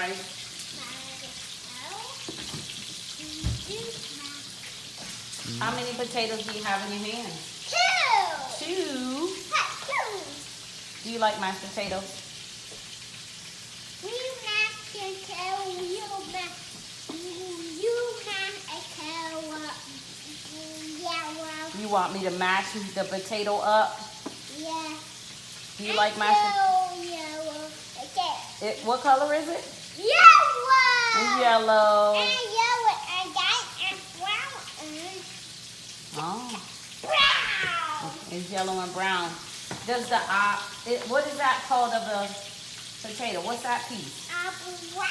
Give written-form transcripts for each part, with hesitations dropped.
Bryce? How many potatoes do you have in your hands? Two. Do you like mashed potatoes? You want me to mash the potato up? Yeah. Do you like mashed potatoes? Yellow. What color is it? Yellow. Yellow. And yellow and white and brown Oh, brown. it's yellow and brown. Does the what is that called of the potato? What's that piece? Brown.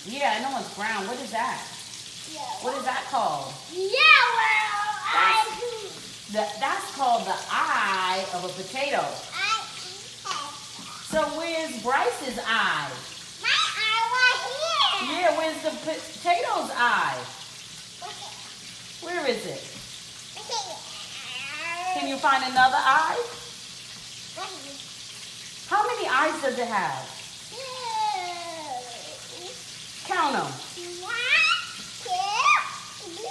Yeah, I know it's brown. What is that? Yellow. What is that called? Yellow. That's called the eye of a potato. So where's Bryce's eye? My eye right here. Yeah, where's the potato's eye? Where is it? Can you find another eye? How many eyes does it have? Count them. 1, 2, 3,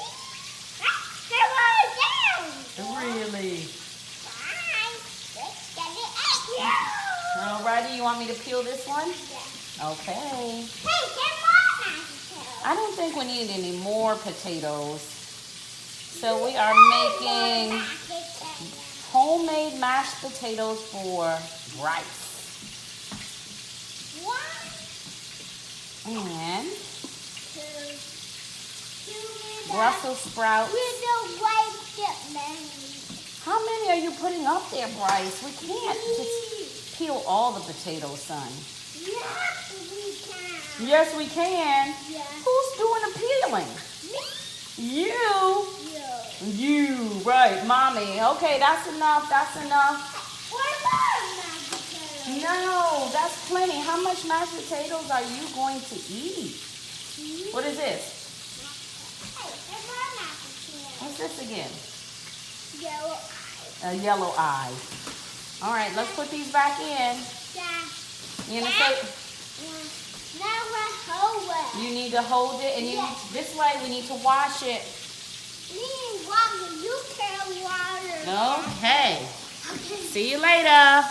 4. Really? 5, 6, 7, 8. Alrighty, you want me to peel this one? Yeah. Okay. Hey, get more potatoes. I don't think we need any more potatoes. So we are making homemade mashed potatoes for Bryce. And Brussels sprouts. With the white mayonnaise. How many are you putting up there, Bryce? We can't just peel all the potatoes, son. Yes, we can. Yes, we can. Yeah. Who's doing the peeling? Me? You. Yeah. You, right, mommy. Okay, that's enough. That's enough. What about mashed potatoes? No, that's plenty. How much mashed potatoes are you going to eat? What is this? Hey, get more mashed potatoes. What's this again? Yellow eye. A yellow eye. All right, let's put these back in. Yeah. You gonna say? Yeah. Now we're hold it. You need to hold it, and this way we need to wash it. We need water. You carry water. Okay. See you later.